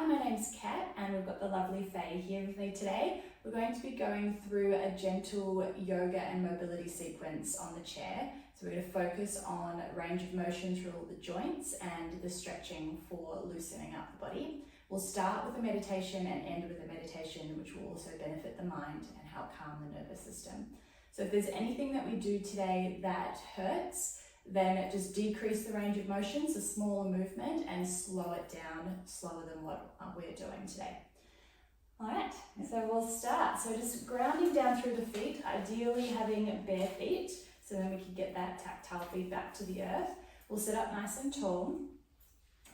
Hi, my name's Kat and we've got the lovely Faye here with me today. We're going to be going through a gentle yoga and mobility sequence on the chair. So we're going to focus on range of motion through all the joints and the stretching for loosening up the body. We'll start with a meditation and end with a meditation, which will also benefit the mind and help calm the nervous system. So if there's anything that we do today that hurts, then just decrease the range of motion, so smaller movement, and slow it down, slower than what we're doing today. All right, so we'll start. So just grounding down through the feet, ideally having bare feet, so then we can get that tactile feedback to the earth. We'll sit up nice and tall.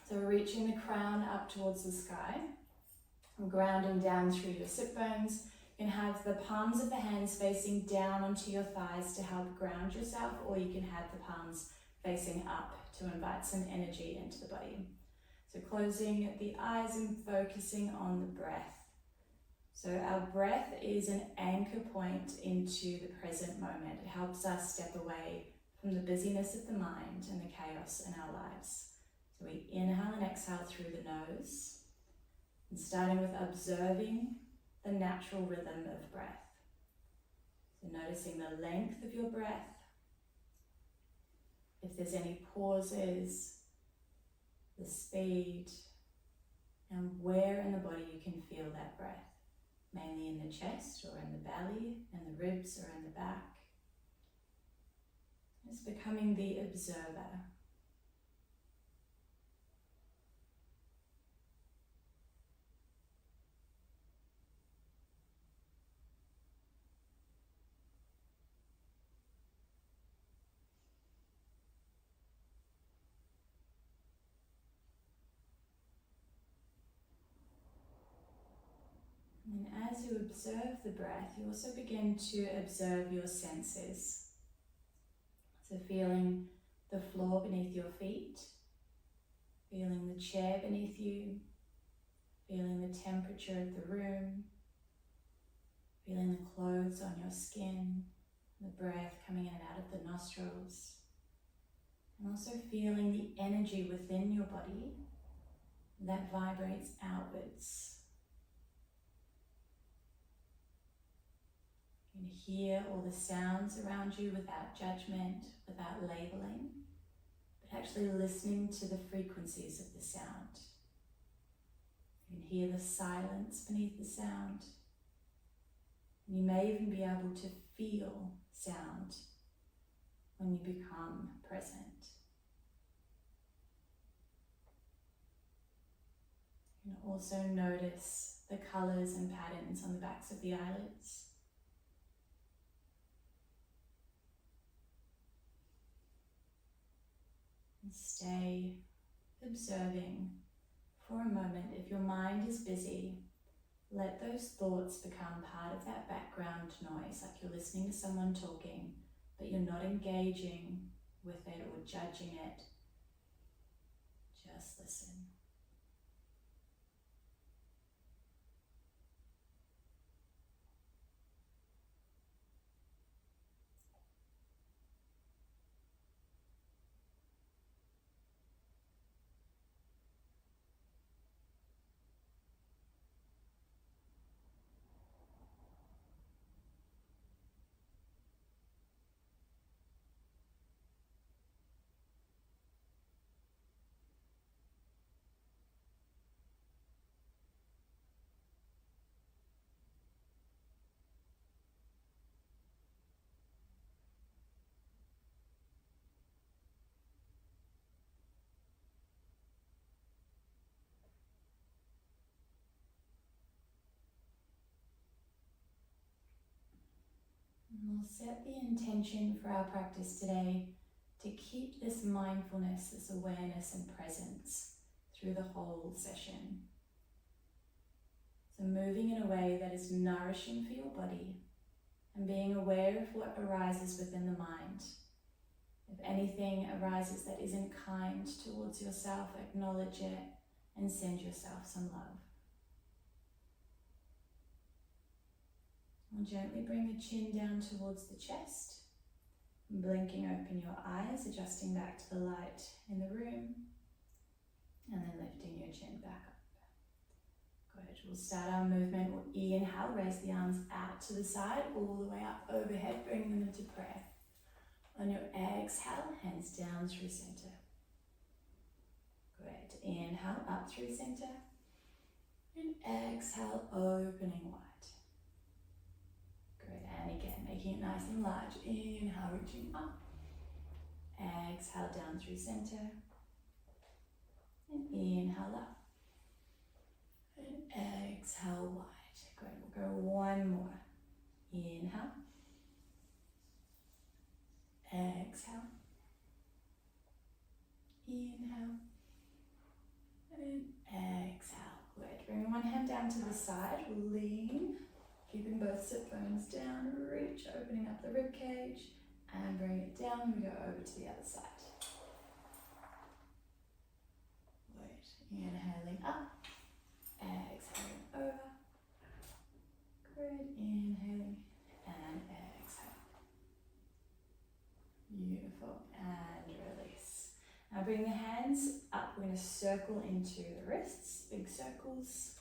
So we're reaching the crown up towards the sky. And grounding down through your sit bones. You can have the palms of the hands facing down onto your thighs to help ground yourself, or you can have the palms facing up to invite some energy into the body. So closing the eyes and focusing on the breath. So our breath is an anchor point into the present moment. It helps us step away from the busyness of the mind and the chaos in our lives. So we inhale and exhale through the nose, and starting with observing the natural rhythm of breath. So noticing the length of your breath, if there's any pauses, the speed, and where in the body you can feel that breath, mainly in the chest or in the belly, in the ribs or in the back. Just becoming the observer. And as you observe the breath, you also begin to observe your senses. So feeling the floor beneath your feet, feeling the chair beneath you, feeling the temperature of the room, feeling the clothes on your skin, the breath coming in and out of the nostrils, and also feeling the energy within your body that vibrates outwards. You can hear all the sounds around you without judgment, without labeling, but actually listening to the frequencies of the sound. You can hear the silence beneath the sound. And you may even be able to feel sound when you become present. You can also notice the colors and patterns on the backs of the eyelids. And stay observing for a moment. If your mind is busy, let those thoughts become part of that background noise, like you're listening to someone talking, but you're not engaging with it or judging it. Just listen. And we'll set the intention for our practice today to keep this mindfulness, this awareness and presence through the whole session. So moving in a way that is nourishing for your body and being aware of what arises within the mind. If anything arises that isn't kind towards yourself, acknowledge it and send yourself some love. And gently bring the chin down towards the chest, blinking open your eyes, adjusting back to the light in the room, and then lifting your chin back up. Good. We'll start our movement. We'll inhale, raise the arms out to the side, all the way up overhead, bringing them into prayer. On your exhale, hands down through center. Great. Inhale, up through center. And exhale, opening wide. Great. And again, making it nice and large. Inhale, reaching up. Exhale, down through center. And inhale up. And exhale wide. Great. We'll go one more. Inhale. Exhale. Inhale. And exhale. Good. Bring one hand down to the side. We'll lean. Keeping both sit bones down. Reach, opening up the rib cage. And bring it down. We go over to the other side. Good. Inhaling up. Exhaling over. Good. Inhaling and exhale. Beautiful. And release. Now bring the hands up. We're going to circle into the wrists. Big circles.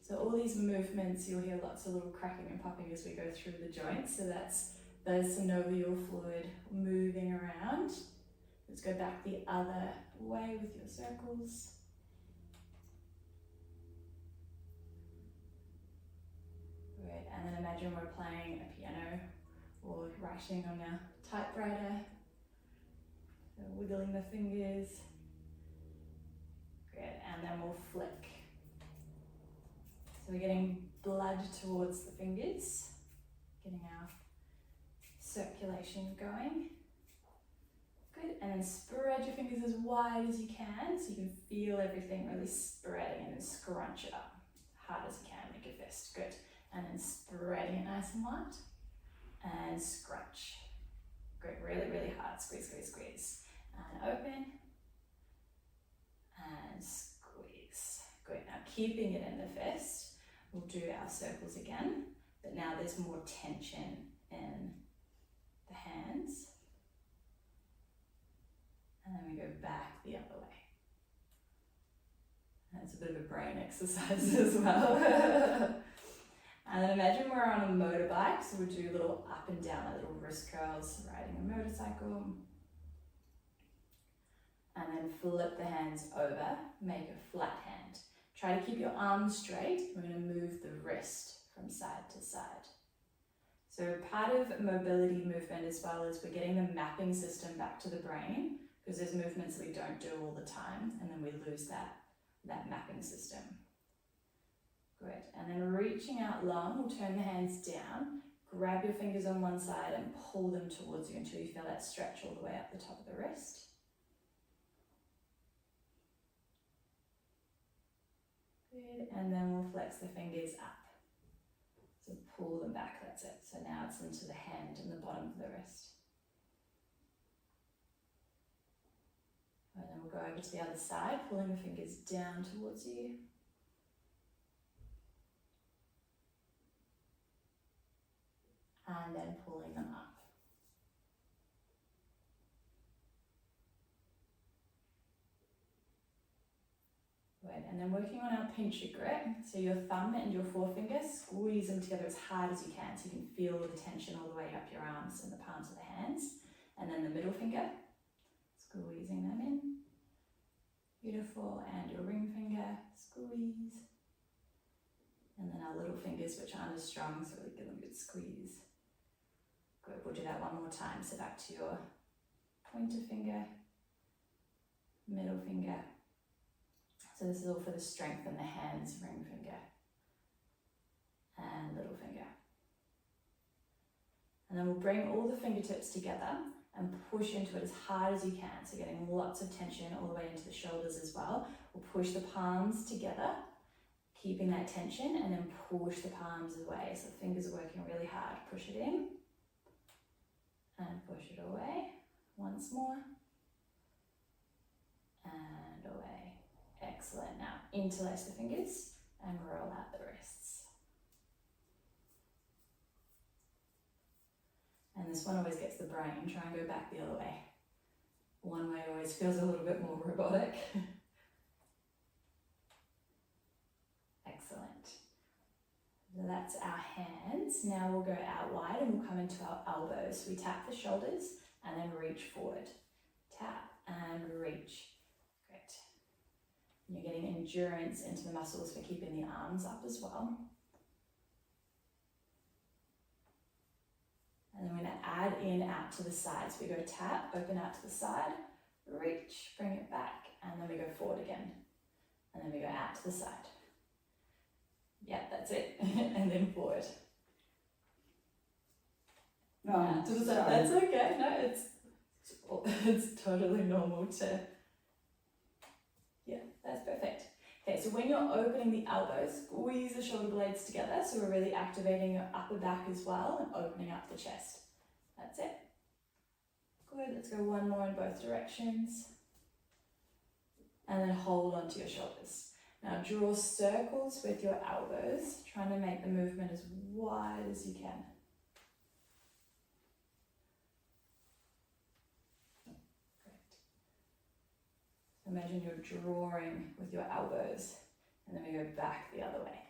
So all these movements, you'll hear lots of little cracking and popping as we go through the joints. So that's the synovial fluid moving around. Let's go back the other way with your circles. Great, and then imagine we're playing a piano or writing on a typewriter. So wiggling the fingers. Great, and then we'll flick. So we're getting blood towards the fingers, getting our circulation going. Good, and then spread your fingers as wide as you can so you can feel everything really spreading, and then scrunch it up hard as you can, make a fist. Good, and then spreading it nice and wide and scrunch. Good, really, really hard. Squeeze, squeeze, squeeze. And open and squeeze. Good, now keeping it in the fist, we'll do our circles again, but now there's more tension in the hands. And then we go back the other way. That's a bit of a brain exercise as well. And then imagine we're on a motorbike, so we'll do a little up and down, like little wrist curls, riding a motorcycle. And then flip the hands over, make a flat hand. Try to keep your arms straight. We're going to move the wrist from side to side. So part of mobility movement as well is we're getting the mapping system back to the brain, because there's movements that we don't do all the time, and then we lose that mapping system. Great, and then reaching out long, we'll turn the hands down, grab your fingers on one side and pull them towards you until you feel that stretch all the way up the top of the wrist. Good, and then we'll flex the fingers up. So pull them back, that's it. So now it's into the hand and the bottom of the wrist. And then we'll go over to the other side, pulling the fingers down towards you. And then pulling them up. Good, and then working on our pincher grip. So your thumb and your forefinger, squeeze them together as hard as you can so you can feel the tension all the way up your arms and the palms of the hands. And then the middle finger, squeezing them in. Beautiful, and your ring finger, squeeze. And then our little fingers, which aren't as strong, so really give them a good squeeze. Good, we'll do that one more time. So back to your pointer finger, middle finger. So this is all for the strength in the hands, ring finger, and little finger. And then we'll bring all the fingertips together and push into it as hard as you can. So getting lots of tension all the way into the shoulders as well. We'll push the palms together, keeping that tension, and then push the palms away. So the fingers are working really hard. Push it in and push it away. Once more. And away. Excellent. Now interlace the fingers and roll out the wrists. And this one always gets the brain. Try and go back the other way. One way always feels a little bit more robotic. that's our hands. Now we'll go out wide and we'll come into our elbows. We tap the shoulders and then reach forward. Tap and reach. Great. And you're getting endurance into the muscles for keeping the arms up as well. And then we're going to add in out to the side. So we go tap, open out to the side, reach, bring it back, and then we go forward again. And then we go out to the side. Yeah, that's it. And then forward. No, To the side. That's okay. No, it's totally normal to. Yeah, that's perfect. Okay, so when you're opening the elbows, squeeze the shoulder blades together. So we're really activating your upper back as well and opening up the chest. That's it. Good. Let's go one more in both directions. And then hold onto your shoulders. Now draw circles with your elbows, trying to make the movement as wide as you can. Great. So imagine you're drawing with your elbows, and then we go back the other way.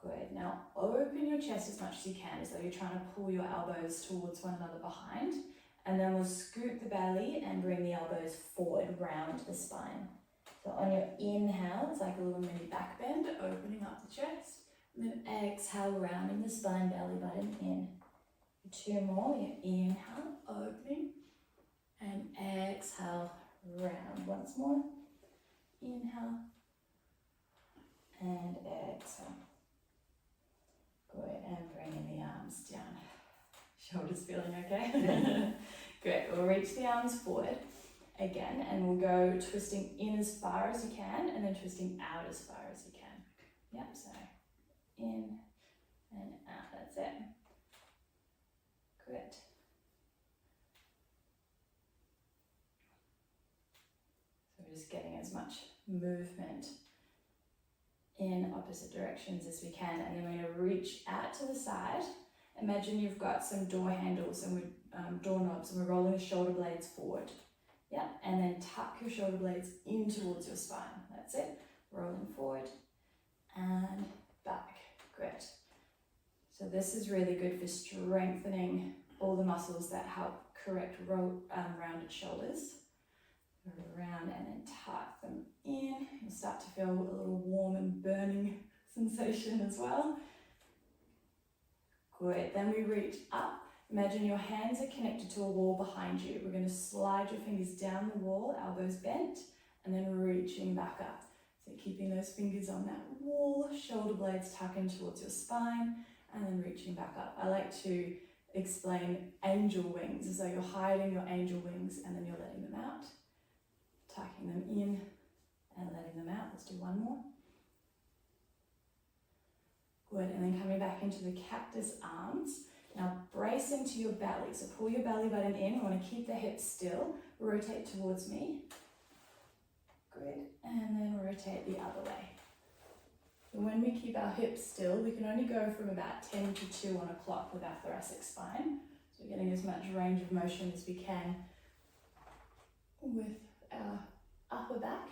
Good. Now open your chest as much as you can, as though you're trying to pull your elbows towards one another behind. And then we'll scoop the belly and bring the elbows forward, round the spine. So on your inhale, it's like a little mini back bend, opening up the chest. And then exhale, rounding the spine, belly button in. 2 more. You inhale, opening. And exhale, round. Once more. Inhale. And exhale. Good, and bringing the arms down. Shoulders feeling okay? Great, we'll reach the arms forward again, and we'll go twisting in as far as you can, and then twisting out as far as you can. Yep, so in and out, that's it. Good. So we're just getting as much movement in opposite directions as we can, and then we're going to reach out to the side. Imagine you've got some door handles and doorknobs, and we're rolling the shoulder blades forward. Yeah, and then tuck your shoulder blades in towards your spine. That's it. Rolling forward and back. Great. So this is really good for strengthening all the muscles that help correct rounded shoulders. Around and then tuck them in. You'll start to feel a little warm and burning sensation as well. Good. Then we reach up. Imagine your hands are connected to a wall behind you. We're going to slide your fingers down the wall, elbows bent, and then reaching back up. So keeping those fingers on that wall, shoulder blades tucking towards your spine, and then reaching back up. I like to explain angel wings, as though you're hiding your angel wings and then you're letting them out. Tucking them in and letting them out. Let's do one more. Good, and then coming back into the cactus arms. Now brace into your belly. So pull your belly button in. You want to keep the hips still. Rotate towards me. Good, and then rotate the other way. So when we keep our hips still, we can only go from about 10 to 2 on a clock with our thoracic spine. So we're getting as much range of motion as we can with our upper back.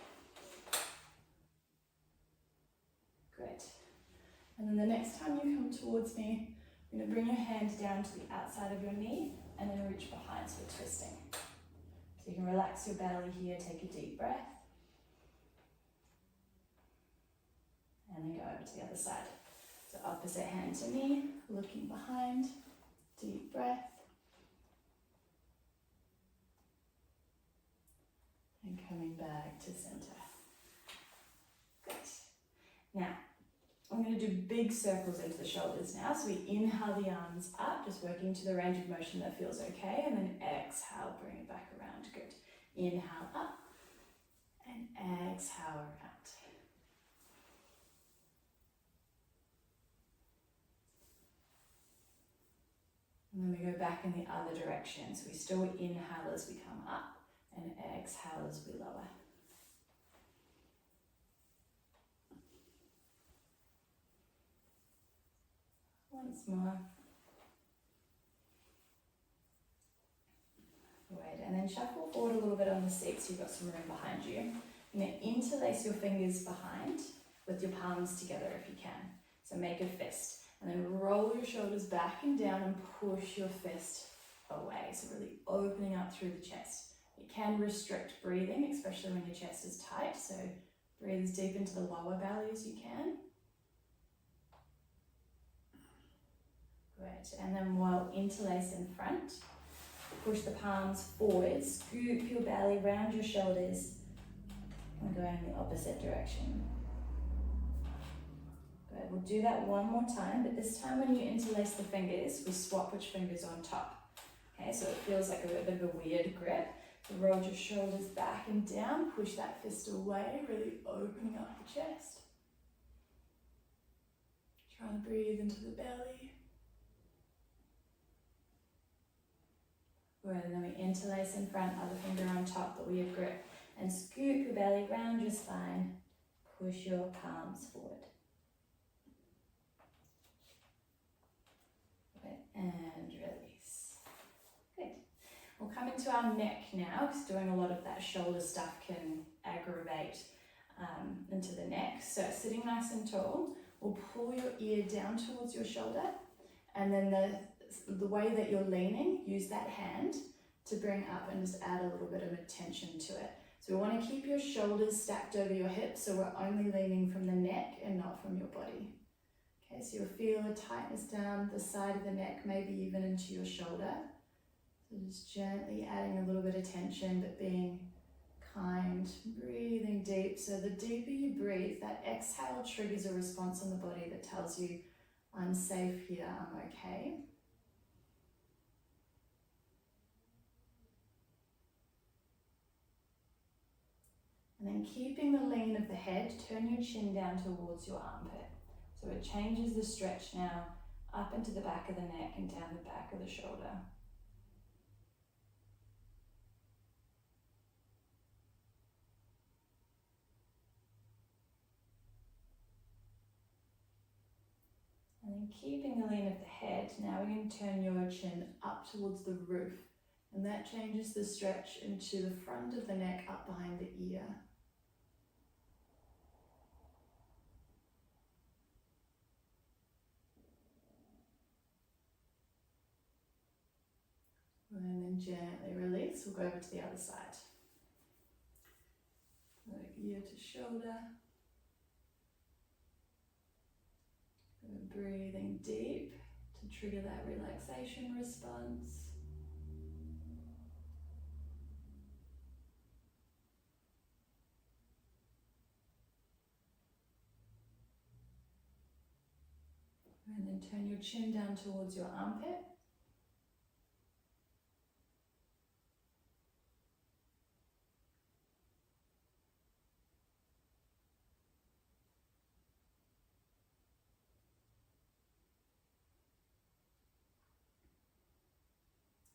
Great. And then the next time you come towards me, you're going to bring your hand down to the outside of your knee and then reach behind, so we're twisting. So you can relax your belly here, take a deep breath. And then go over to the other side. So opposite hand to me, looking behind, deep breath. And coming back to center. Good. Now, I'm going to do big circles into the shoulders now. So we inhale the arms up, just working to the range of motion that feels okay. And then exhale, bring it back around. Good. Inhale up and exhale around. And then we go back in the other direction. So we still inhale as we come up and exhale as we lower. Once more. Good, and then shuffle pull forward a little bit on the seat so you've got some room behind you. And then interlace your fingers behind with your palms together if you can. So make a fist. And then roll your shoulders back and down and push your fist away. So really opening up through the chest. It can restrict breathing, especially when your chest is tight. So breathe as deep into the lower belly as you can. Great. And then we'll interlace in front. Push the palms forward. Scoop your belly round your shoulders. And go in the opposite direction. Good. We'll do that one more time, but this time when you interlace the fingers, we swap which finger's on top. Okay, so it feels like a bit of a weird grip. So roll your shoulders back and down, push that fist away, really opening up the chest. Try and breathe into the belly. Good, and then we interlace in front, other finger on top, the weird grip. And scoop your belly round your spine, push your palms forward. Good, and release. Good. We'll come into our neck now, because doing a lot of that shoulder stuff can aggravate into the neck. So sitting nice and tall, we'll pull your ear down towards your shoulder, and then the way that you're leaning, use that hand to bring up and just add a little bit of attention to it. So we want to keep your shoulders stacked over your hips, so we're only leaning from the neck and not from your body. Okay, so you'll feel a tightness down the side of the neck, maybe even into your shoulder. So just gently adding a little bit of tension, but being kind, breathing deep. So the deeper you breathe, that exhale triggers a response in the body that tells you, I'm safe here, I'm okay. And then keeping the lean of the head, turn your chin down towards your armpit. So it changes the stretch now up into the back of the neck and down the back of the shoulder. And then keeping the lean of the head, now we're going to turn your chin up towards the roof. And that changes the stretch into the front of the neck, up behind the ear. And then gently release. We'll go over to the other side. So ear to shoulder. And breathing deep to trigger that relaxation response. And then turn your chin down towards your armpit.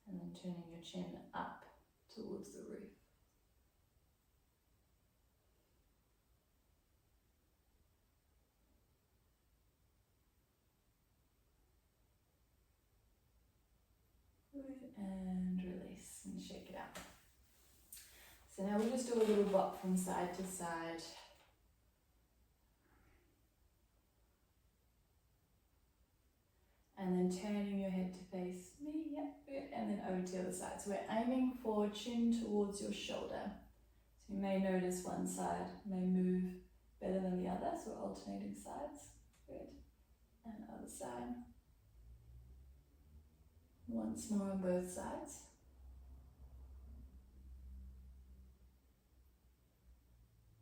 And then turning your chin up towards the roof. And release and shake it out. So now we'll just do a little bop from side to side. And then turning your head to face me, yep, good, and then over to the other side. So we're aiming for chin towards your shoulder. So you may notice one side may move better than the other, so we're alternating sides, good. And other side. Once more on both sides.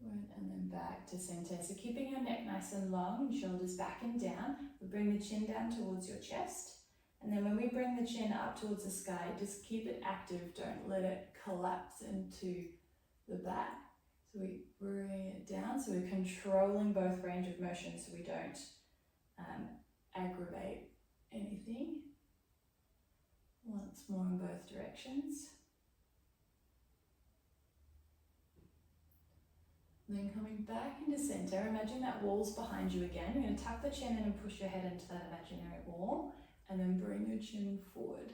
Right, and then back to center. So keeping your neck nice and long, shoulders back and down. We bring the chin down towards your chest. And then when we bring the chin up towards the sky, just keep it active. Don't let it collapse into the back. So we bring it down. So we're controlling both range of motion so we don't aggravate anything. Once more in both directions. And then coming back into center, imagine that wall's behind you again. You're going to tuck the chin in and push your head into that imaginary wall, and then bring your chin forward.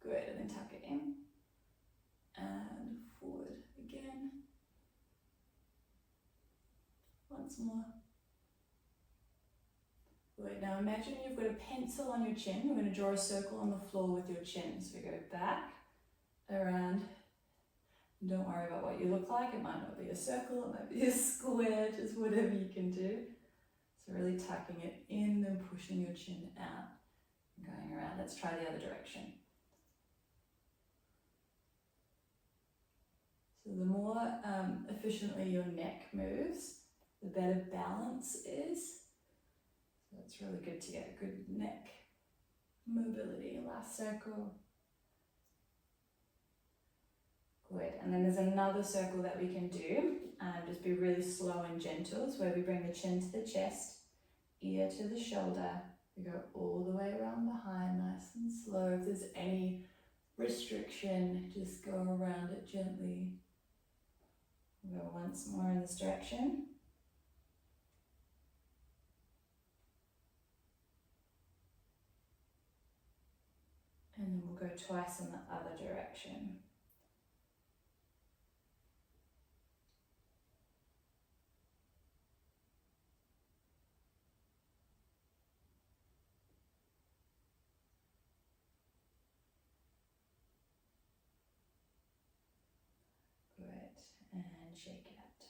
Good, and then tuck it in and forward. imagine you've got a pencil on your chin. We're going to draw a circle on the floor with your chin. So we go back, around. Don't worry about what you look like. It might not be a circle, it might be a square, just whatever you can do. So really tucking it in and pushing your chin out, going around. Let's try the other direction. So the more efficiently your neck moves, the better balance is. So it's really good to get a good neck mobility. Last circle. Good. And then there's another circle that we can do. Just be really slow and gentle. So where we bring the chin to the chest, ear to the shoulder. We go all the way around behind, nice and slow. If there's any restriction, just go around it gently. We'll go once more in this direction. And then we'll go twice in the other direction. And shake it out.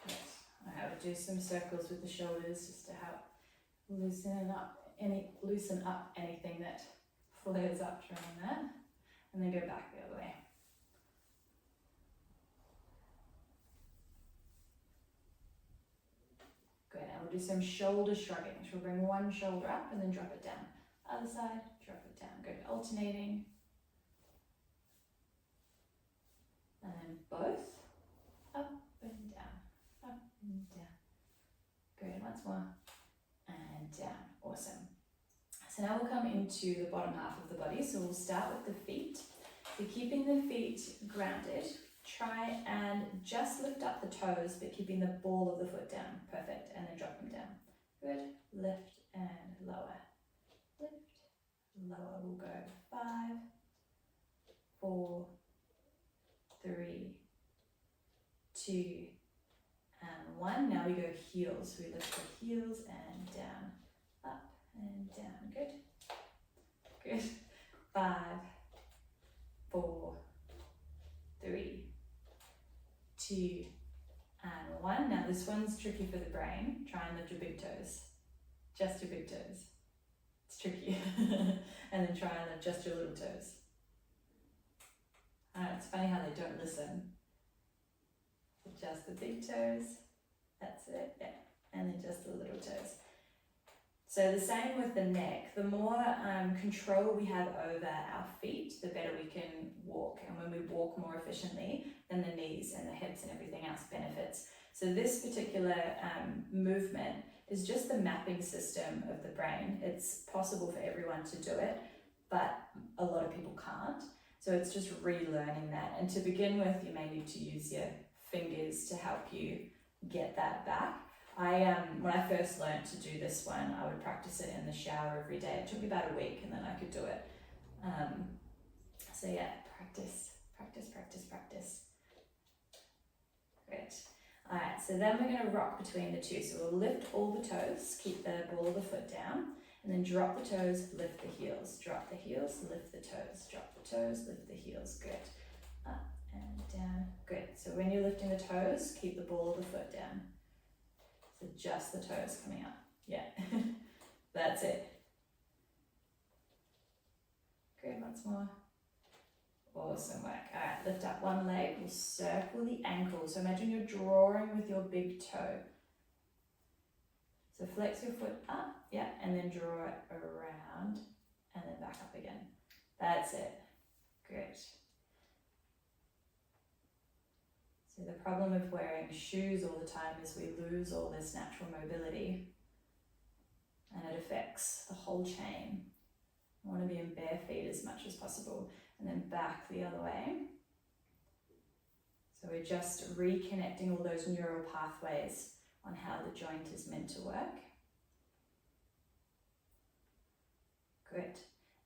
Good. I have to do some circles with the shoulders just to help loosen up anything that flares up during that. And then go back the other way. Good. And we'll do some shoulder shrugging. So we'll bring one shoulder up and then drop it down. Other side, drop it down. Good. Alternating. And then both, up and down, up and down. Good, once more, and down, awesome. So now we'll come into the bottom half of the body. So we'll start with the feet. So keeping the feet grounded, try and just lift up the toes, but keeping the ball of the foot down, perfect, and then drop them down. Good, lift and lower, lift, lower, we'll go 5, 4, 3, 2, and 1. Now we go heels. So we lift the heels and down, up and down. Good. Good. 5, 4, 3, 2, and 1. Now this one's tricky for the brain. Try and lift your big toes. Just your big toes. It's tricky. And then try and lift just your little toes. It's funny how they don't listen. Just the big toes, that's it, yeah. And then just the little toes. So the same with the neck. The more control we have over our feet, the better we can walk. And when we walk more efficiently, then the knees and the hips and everything else benefits. So this particular movement is just the mapping system of the brain. It's possible for everyone to do it, but a lot of people can't. So it's just relearning that. And to begin with, you may need to use your fingers to help you get that back. When I first learned to do this one, I would practice it in the shower every day. It took me about a week and then I could do it. So yeah, practice. Great. All right, so then we're going to rock between the two. So we'll lift all the toes, keep the ball of the foot down, and then drop the toes, lift the heels. Drop the heels, lift the toes. Drop the toes, lift the heels. Good. Up and down. Good. So when you're lifting the toes, keep the ball of the foot down. So just the toes coming up. Yeah. That's it. Good. Once more. Awesome work. All right, lift up one leg. We'll circle the ankle. So imagine you're drawing with your big toe. So flex your foot up, yeah, and then draw it around and then back up again. That's it. Good. So the problem with wearing shoes all the time is we lose all this natural mobility and it affects the whole chain. I want to be in bare feet as much as possible and then back the other way. So we're just reconnecting all those neural pathways on how the joint is meant to work. Good.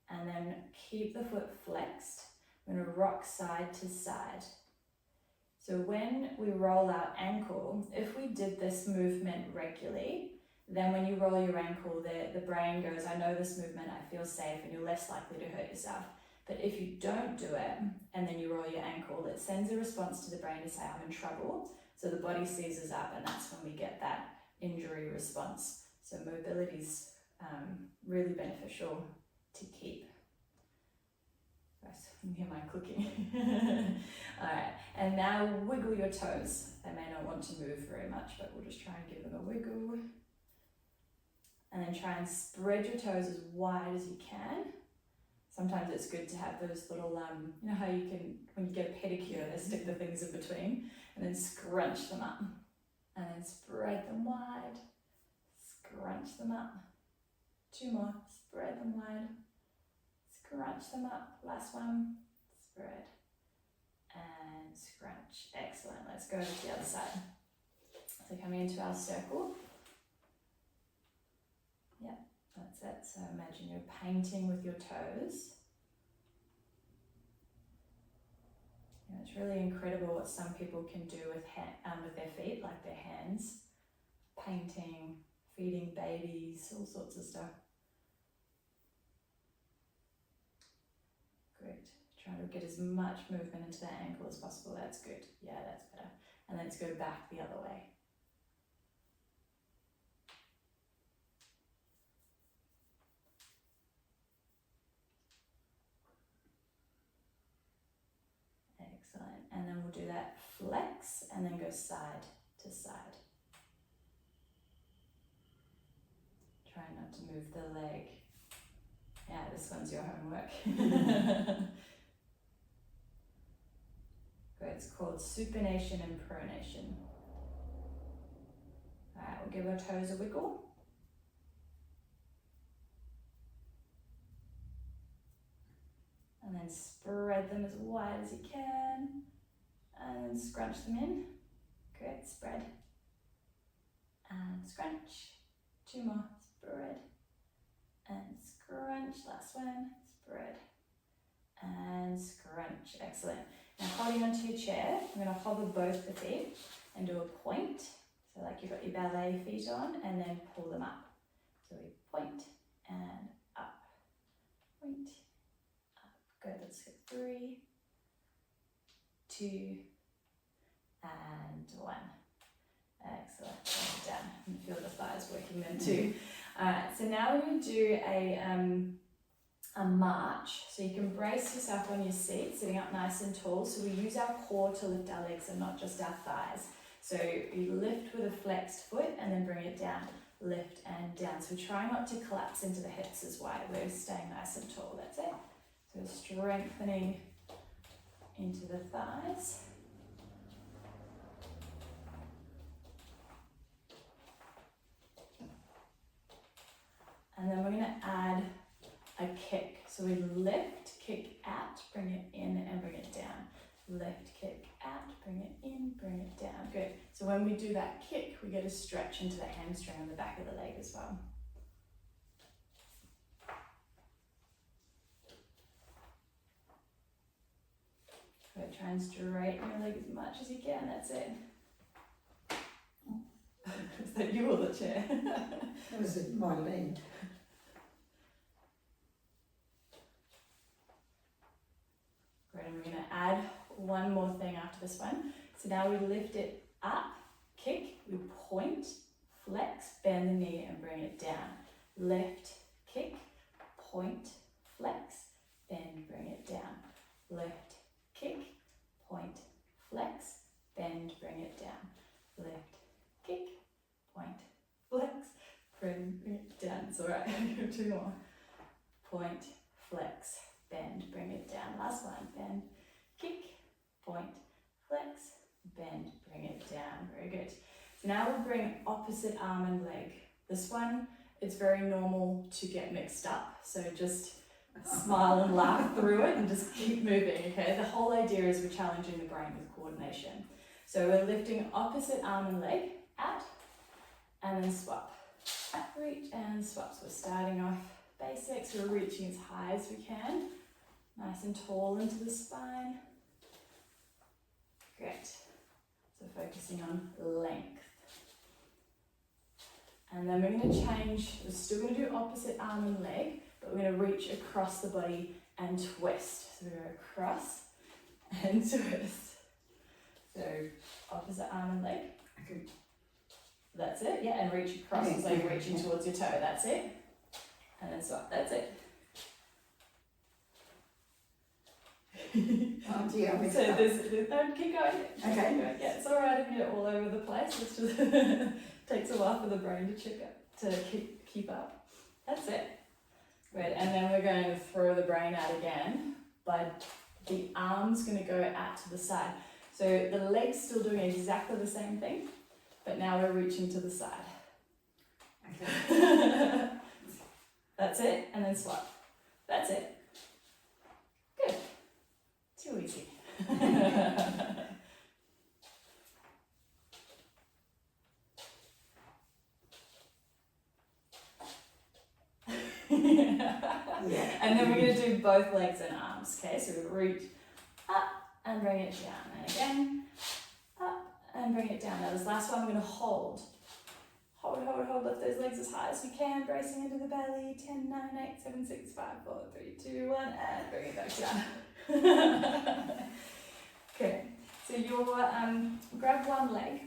And then keep the foot flexed. We're going to rock side to side. So when we roll our ankle, if we did this movement regularly, Then when you roll your ankle, the brain goes, I know this movement, I feel safe, and you're less likely to hurt yourself. But if you don't do it, and then you roll your ankle, it sends a response to the brain to say, I'm in trouble. So the body seizes up, and that's when we get that injury response. So mobility is really beneficial to keep. Nice, you can hear mine clicking. All right, and now wiggle your toes. They may not want to move very much, but we'll just try and give them a wiggle. And then try and spread your toes as wide as you can. Sometimes it's good to have those little, you know how you can, when you get a pedicure, they stick the things in between, and then scrunch them up. And then spread them wide. Scrunch them up. 2 more. Spread them wide. Scrunch them up. Last one. Spread. And scrunch. Excellent. Let's go to the other side. So coming into our circle. Yep, that's it. So imagine you're painting with your toes. You know, it's really incredible what some people can do with their feet, like their hands. Painting, feeding babies, all sorts of stuff. Great. Try to get as much movement into that ankle as possible. That's good. Yeah, that's better. And let's go back the other way. Excellent. And then we'll do that flex and then go side to side. Try not to move the leg. Yeah, this one's your homework. Good. It's called supination and pronation. All right, we'll give our toes a wiggle. And then spread them as wide as you can. And then scrunch them in. Good, spread. And scrunch. 2 more, spread. And scrunch, last one, spread. And scrunch, excellent. Now holding onto your chair, I'm going to hover both the feet and do a point. So like you've got your ballet feet on, and then pull them up. So we point and up, point, up. Good, let's go 3, 2, and 1. Excellent, well done. And feel the thighs working then too. Alright, so now we're going to do a march. So you can brace yourself on your seat, sitting up nice and tall. So we use our core to lift our legs and not just our thighs. So you lift with a flexed foot and then bring it down. Lift and down. So try not to collapse into the hips as wide. We're staying nice and tall, that's it. So strengthening into the thighs. And then we're going to add a kick. So we lift, kick out, bring it in and bring it down. Lift, kick out, bring it in, bring it down. Good. So when we do that kick, we get a stretch into the hamstring on the back of the leg as well. Good. Try and straighten your leg as much as you can. That's it. Is that you or the chair? That was my leg. Great, and we're going to add one more thing after this one. So now we lift it up, kick, we point, flex, bend the knee and bring it down. Lift, kick, point, flex, bend, bring it down. Lift, kick, point, flex, bend, bring it down. Lift, kick, point, flex, bring it down. It's all right, 2 more. Point, flex, bend, bring it down. Last one, bend, kick, point, flex, bend, bring it down. Very good. So now we'll bring opposite arm and leg. This one, it's very normal to get mixed up. So just smile and laugh through it and just keep moving, okay? The whole idea is we're challenging the brain with coordination. So we're lifting opposite arm and leg out and then swap. Reach and swap. So we're starting off basics. We're reaching as high as we can. Nice and tall into the spine. Great. So focusing on length. And then we're going to change, we're still going to do opposite arm and leg, but we're going to reach across the body and twist. So we go across and twist. So opposite arm and leg. Okay. That's it, yeah, and reach across, Okay, so you're yeah, reaching yeah. towards your toe, that's it. And then swap, that's it. Oh dear, I missed So that. don't keep going. Okay. Keep going. Yeah, it's alright if you're all over the place, it's just takes a while for the brain to keep up. That's it. Good, and then we're going to throw the brain out again, but the arm's going to go out to the side. So the leg's still doing exactly the same thing, but now we're reaching to the side. Okay. That's it, and then swap. That's it. Good. Too easy. Yeah. And then we're going to do both legs and arms, okay? So we reach up and bring it down, and again, up and bring it down. Now this last one we're going to hold. Hold, lift those legs as high as you can, bracing into the belly. 10, 9, 8, 7, 6, 5, 4, 3, 2, 1, and bring it back down. Okay, so you'll grab one leg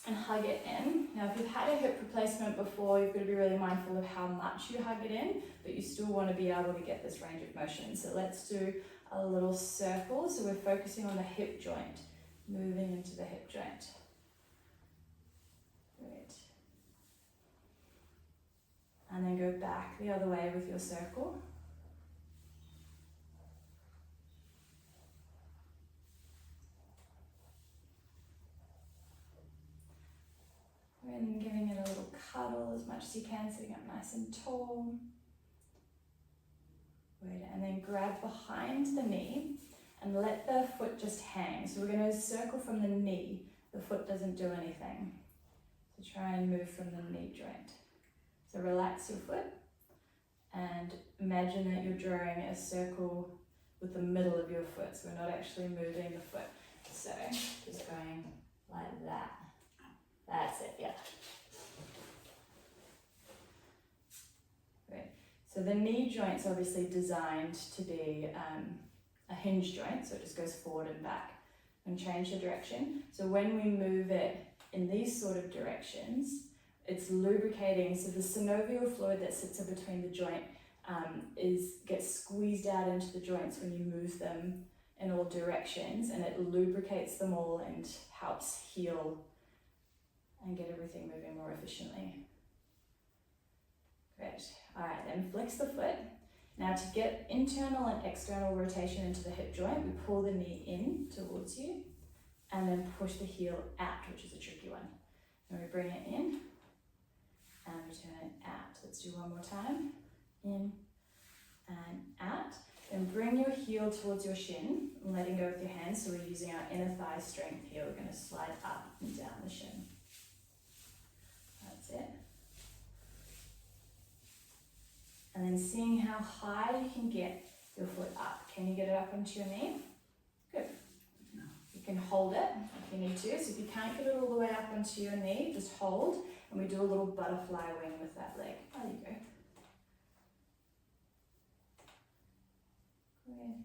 and hug it in. Now if you've had a hip replacement before, you've got to be really mindful of how much you hug it in, but you still want to be able to get this range of motion. So let's do a little circle. So we're focusing on the hip joint, moving into the hip joint. Great. And then go back the other way with your circle. And giving it a little cuddle as much as you can, sitting up nice and tall. Good. And then grab behind the knee and let the foot just hang. So we're going to circle from the knee. The foot doesn't do anything. So try and move from the knee joint. So relax your foot and imagine that you're drawing a circle with the middle of your foot. So we're not actually moving the foot. So just going like that. That's it, yeah. Great. So the knee joint's obviously designed to be a hinge joint, so it just goes forward and back and change the direction. So when we move it in these sort of directions, it's lubricating, so the synovial fluid that sits in between the joint gets squeezed out into the joints when you move them in all directions, and it lubricates them all and helps heal and get everything moving more efficiently. Great. All right, then flex the foot. Now to get internal and external rotation into the hip joint, we pull the knee in towards you and then push the heel out, which is a tricky one. And we bring it in and return it out. Let's do one more time. In and out. Then bring your heel towards your shin and letting go with your hands. So we're using our inner thigh strength here. We're going to slide up and down the shin. That's it. And then seeing how high you can get your foot up. Can you get it up onto your knee? Good. You can hold it if you need to. So if you can't get it all the way up onto your knee, just hold. And we do a little butterfly wing with that leg. There you go. Good.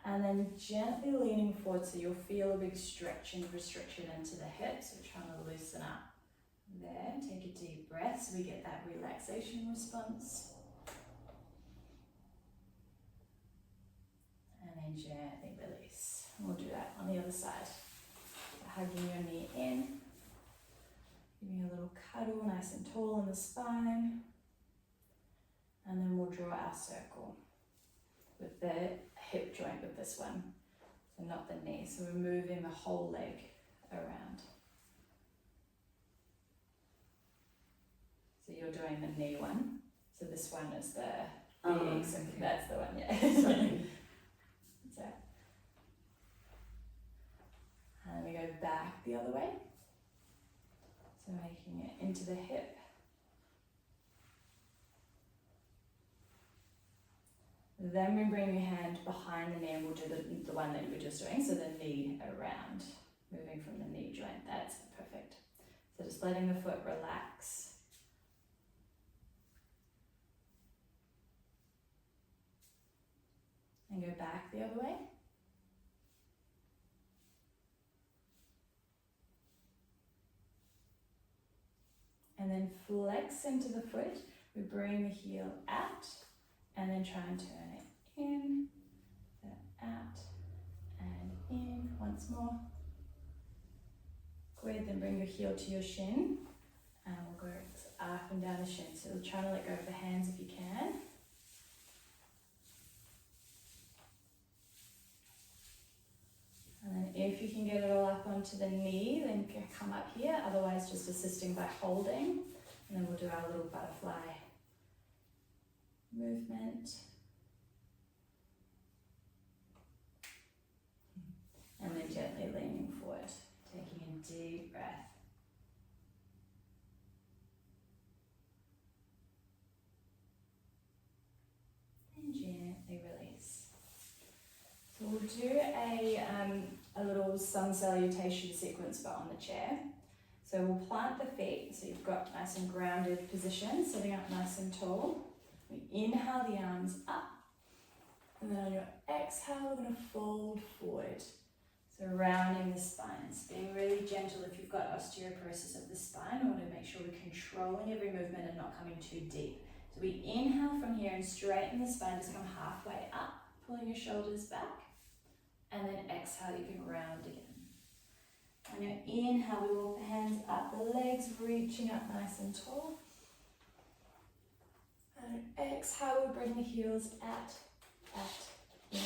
And then gently leaning forward so you'll feel a big stretch and restriction into the hips. We're trying to loosen up. There, take a deep breath so we get that relaxation response. And then gently release. And we'll do that on the other side. So hugging your knee in, giving a little cuddle nice and tall in the spine. And then we'll draw our circle with the hip joint with this one. So not the knee. So we're moving the whole leg around. So you're doing the knee one. So this one is the big, so that's the one, yeah. Sorry. So, and then we go back the other way. So making it into the hip. Then we bring your hand behind the knee and we'll do the one that you were just doing. So the knee around, moving from the knee joint. That's perfect. So just letting the foot relax go back the other way. And then flex into the foot. We bring the heel out and then try and turn it in, then out and in. Once more. Good, then bring your heel to your shin and we'll go up and down the shin. So we'll try to let go of the hands if you can. And then if you can get it all up onto the knee, then come up here. Otherwise, just assisting by holding. And then we'll do our little butterfly movement. And then gently leaning forward, taking a deep breath. And gently release. So we'll do a little sun salutation sequence but on the chair. So we'll plant the feet, so you've got nice and grounded position, sitting up nice and tall. We inhale the arms up, and then on your exhale, we're going to fold forward. So rounding the spine, it's being really gentle if you've got osteoporosis of the spine. We want to make sure we're controlling every movement and not coming too deep. So we inhale from here and straighten the spine, just come halfway up, pulling your shoulders back, and then exhale, you can round again. On your inhale, we walk the hands up, the legs reaching up nice and tall. And exhale, we bring the heels out, in.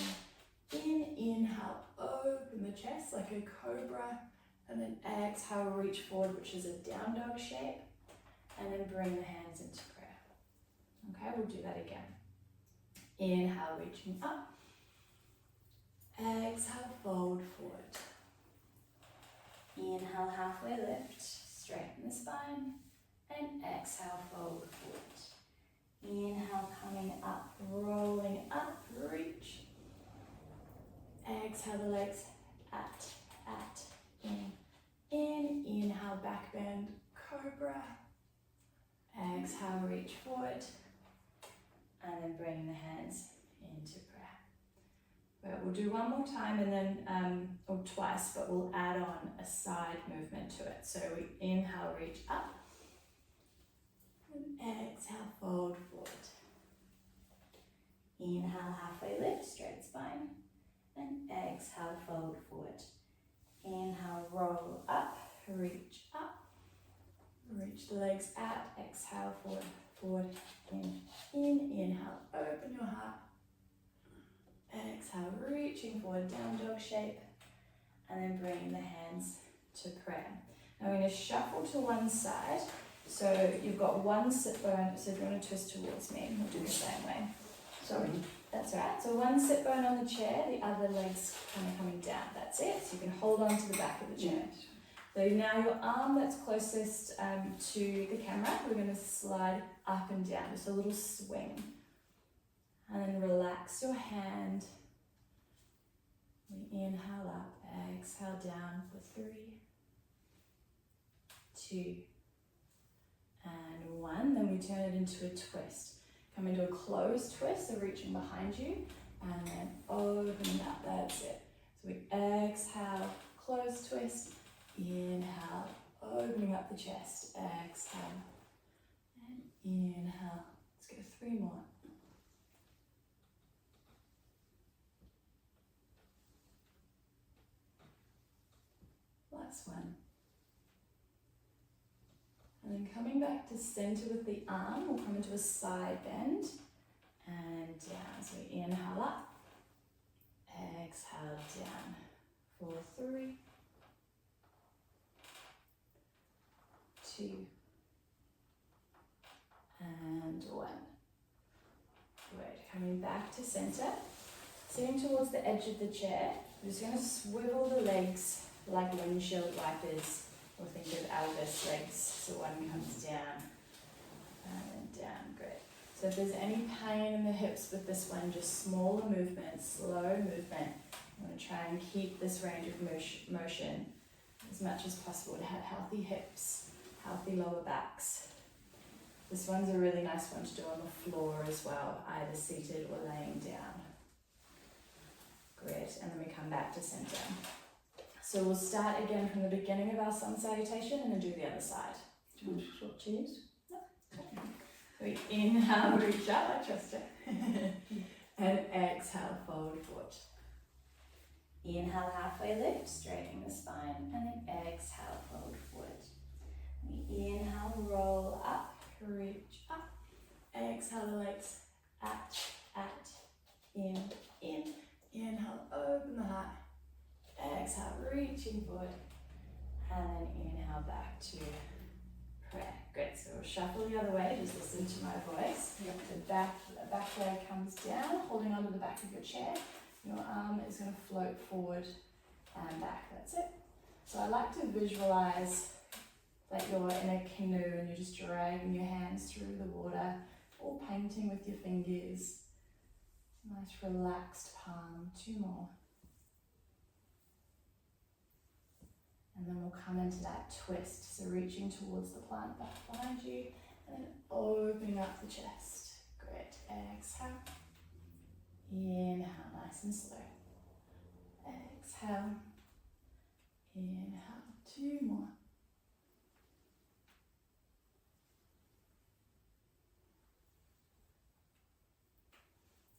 Inhale, open the chest like a cobra. And then exhale, reach forward, which is a down dog shape. And then bring the hands into prayer. Okay, we'll do that again. Inhale, reaching up. Exhale, fold forward. Inhale, halfway lift, straighten the spine, and exhale, fold forward. Inhale, coming up, rolling up, reach. Exhale, the legs out, in. Inhale, back bend, cobra. Exhale, reach forward, and then bring the hands into prayer. But we'll do one more time and then, or twice, but we'll add on a side movement to it. So we inhale, reach up, and exhale, fold forward. Inhale, halfway lift, straight spine, and exhale, fold forward. Inhale, roll up, reach up, reach the legs out, exhale, forward, in, inhale, open your heart. Exhale, reaching forward, down dog shape, and then bring the hands to prayer. Now we're going to shuffle to one side. So you've got one sit bone, so if you want to twist towards me, we'll do the same way. Sorry, that's all right. So one sit bone on the chair, the other leg's kind of coming down. That's it. So you can hold on to the back of the chair. So now your arm that's closest to the camera, we're going to slide up and down, just a little swing. And then relax your hand. We inhale up, exhale down for 3, 2, and 1. Then we turn it into a twist. Come into a closed twist, so reaching behind you, and then opening up, that's it. So we exhale, closed twist, inhale, opening up the chest, exhale, and inhale. Let's go 3 more. Last one. And then coming back to center with the arm, we'll come into a side bend and down. So we inhale up, exhale down for 3, 2, and 1. Good. Coming back to center, sitting towards the edge of the chair. We're just going to swivel the legs like windshield wipers, or think of Elvis legs. So one comes down and then down. Great. So if there's any pain in the hips with this one, just smaller movement, slow movement. I'm going to try and keep this range of motion as much as possible to have healthy hips, healthy lower backs. This one's a really nice one to do on the floor as well, either seated or laying down. Great, and then we come back to center. So we'll start again from the beginning of our sun salutation and then do the other side. Do you want to short cheese? No. We inhale, reach up, I trust it. And exhale, fold forward. Inhale, halfway lift, straightening the spine, and then exhale, fold forward. We inhale, roll up, reach up. Exhale, the legs out, in. Inhale, open the heart. Exhale, reaching forward. And then inhale back to prayer. Great, so we'll shuffle the other way, just listen to my voice. The back leg comes down, holding onto the back of your chair. Your arm is going to float forward and back, that's it. So I like to visualize that you're in a canoe and you're just dragging your hands through the water or painting with your fingers. Nice relaxed palm, 2 more. And then we'll come into that twist, so reaching towards the plant back behind you and then opening up the chest. Great, exhale. Inhale, nice and slow. Exhale. Inhale, 2 more.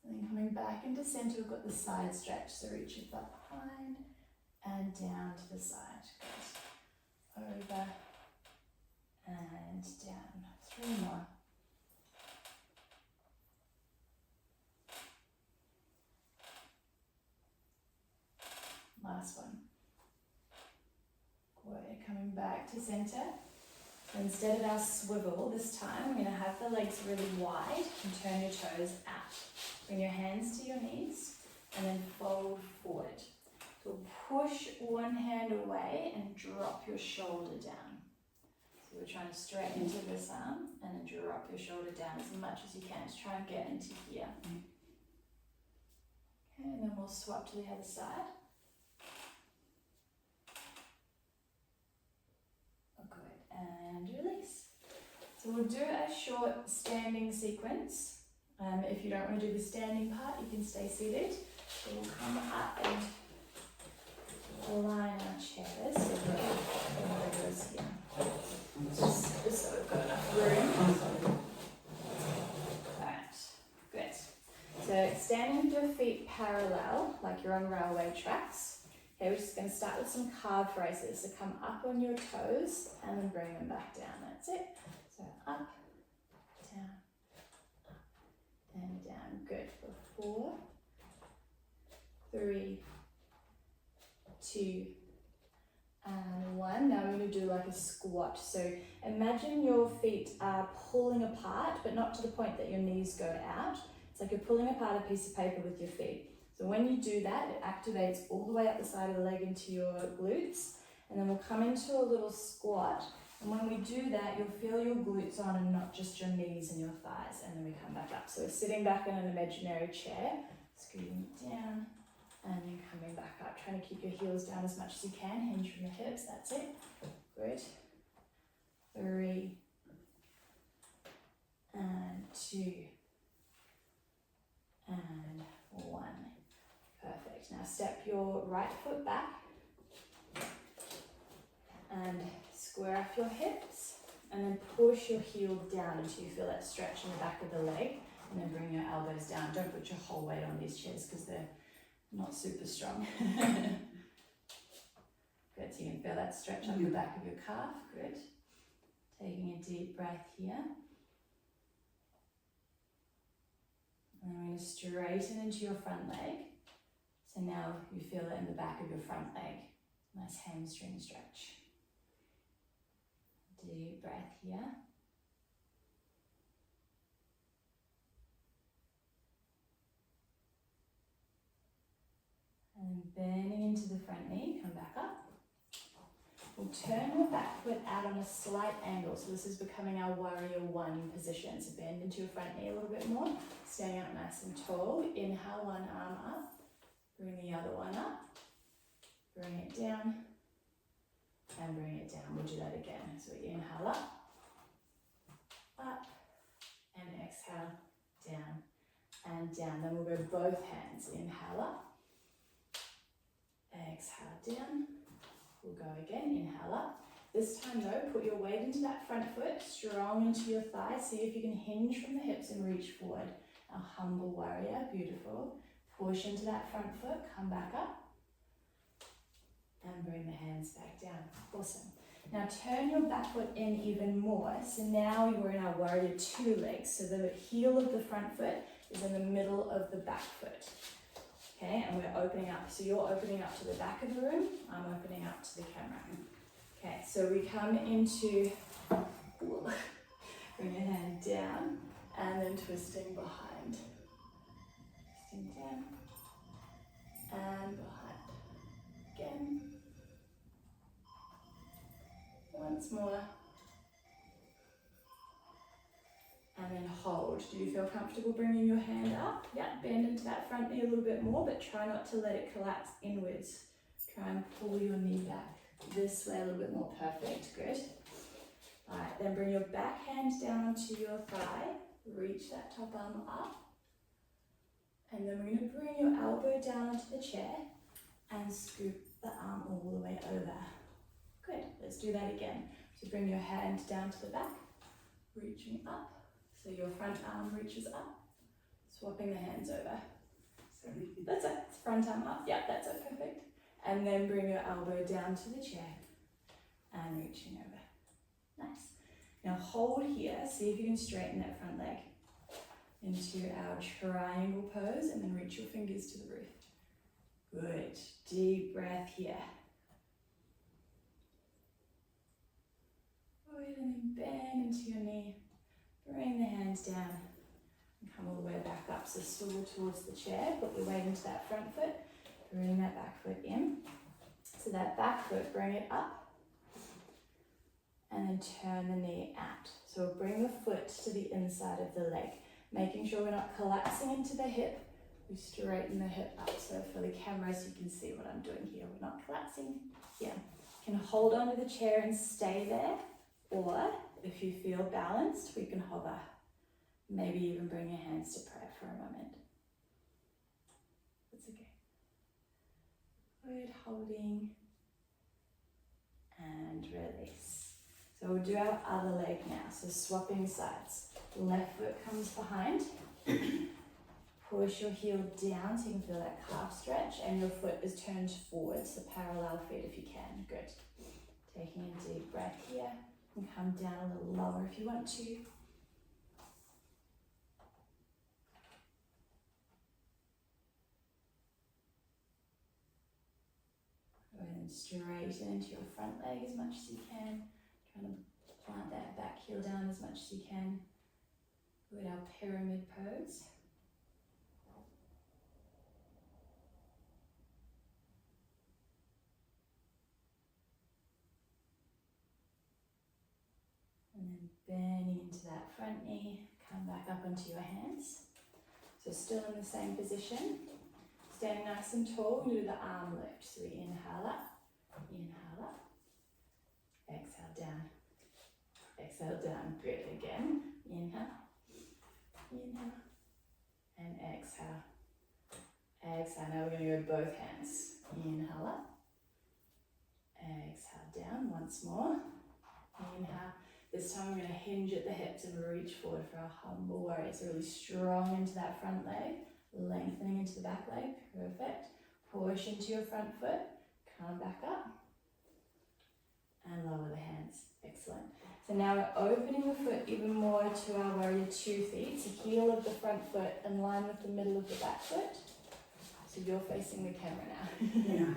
And then coming back into center, we've got the side stretch, so reach your butt behind and down to the side. Good. Over and down. 3 more. Last one. Good. Coming back to center. So instead of our swivel this time, we're going to have the legs really wide and turn your toes out. Bring your hands to your knees and then fold forward. So push one hand away and drop your shoulder down. So we're trying to straighten into this arm and then drop your shoulder down as much as you can to try and get into here. Okay, and then we'll swap to the other side. Good, and release. So we'll do a short standing sequence. If you don't want to do the standing part, you can stay seated. So we'll come up and align our chairs so that it goes here. Just so we've got enough room. Alright, good. So standing with your feet parallel, like you're on railway tracks. Okay, we're just going to start with some calf raises. So come up on your toes and then bring them back down. That's it. So up, down, and down. Good. For 4, 3, 2, and 1. Now we're going to do like a squat. So imagine your feet are pulling apart, but not to the point that your knees go out. It's like you're pulling apart a piece of paper with your feet. So when you do that, it activates all the way up the side of the leg into your glutes. And then we'll come into a little squat. And when we do that, you'll feel your glutes on and not just your knees and your thighs. And then we come back up. So we're sitting back in an imaginary chair, scooting down, and then coming back up. Trying to keep your heels down as much as you can. Hinge from the hips, that's it. Good. 3, and 2, and 1. Perfect. Now step your right foot back and square off your hips and then push your heel down until you feel that stretch in the back of the leg and then bring your elbows down. Don't put your whole weight on these chairs because they're not super strong. Good, so you can feel that stretch up the back of your calf. Good. Taking a deep breath here. And then we're going to straighten into your front leg. So now you feel it in the back of your front leg. Nice hamstring stretch. Deep breath here. And bending into the front knee, come back up. We'll turn your back foot out on a slight angle. So this is becoming our warrior 1 position. So bend into your front knee a little bit more. Staying up nice and tall. Inhale, one arm up. Bring the other one up. Bring it down. And bring it down. We'll do that again. So we inhale up. Up. And exhale. Down. And down. Then we'll go both hands. Inhale up. exhale down. We'll go again, inhale up. This time though, put your weight into that front foot, strong into your thigh. See if you can hinge from the hips and reach forward. Our humble warrior, beautiful. Push into that front foot, come back up. And bring the hands back down. Awesome. Now turn your back foot in even more. So now you're in our warrior two legs. So the heel of the front foot is in the middle of the back foot. Okay, and we're opening up. So you're opening up to the back of the room. I'm opening up to the camera. Okay, so we come into, bring your hand down and then twisting behind. Twisting down and behind. Again. Once more. And then hold. Do you feel comfortable bringing your hand up? Yeah, bend into that front knee a little bit more, but try not to let it collapse inwards. Try and pull your knee back this way a little bit more. Perfect, good. All right, then bring your back hand down onto your thigh. Reach that top arm up. And then we're going to bring your elbow down onto the chair and scoop the arm all the way over. Good, let's do that again. So bring your hand down to the back, reaching up. So your front arm reaches up, swapping the hands over. Sorry. That's it, it's front arm up. Yeah, that's it, perfect. And then bring your elbow down to the chair and reaching over. Nice. Now hold here, see if you can straighten that front leg into our triangle pose and then reach your fingers to the roof. Good, deep breath here. Good, and then bend into your knee. Bring the hands down and come all the way back up. So swivel towards the chair, put your weight into that front foot, bring that back foot in. So that back foot, bring it up and then turn the knee out. So bring the foot to the inside of the leg, making sure we're not collapsing into the hip. We straighten the hip up. So for the camera, so you can see what I'm doing here. We're not collapsing. Yeah. You can hold onto the chair and stay there, or if you feel balanced, we can hover. Maybe even bring your hands to prayer for a moment. That's okay. Good, holding and release. So we'll do our other leg now. So swapping sides. Left foot comes behind. Push your heel down so you can feel that calf stretch, and your foot is turned forward, so parallel feet if you can. Good. Taking a deep breath here. And come down a little lower if you want to. Go ahead and straighten into your front leg as much as you can. Trying to plant that back heel down as much as you can. Good, our pyramid pose. And then bending into that front knee, come back up onto your hands. So still in the same position, standing nice and tall, we're going to do the arm lift. So we inhale up, exhale down, good, again, inhale, and exhale. Now we're going to go both hands, inhale up, exhale down, once more, inhale. This time we're going to hinge at the hips and reach forward for our humble warrior. So really strong into that front leg, lengthening into the back leg, perfect. Push into your front foot, come back up, and lower the hands, excellent. So now we're opening the foot even more to our warrior 2 feet. So heel of the front foot in line with the middle of the back foot. So you're facing the camera now. Yeah.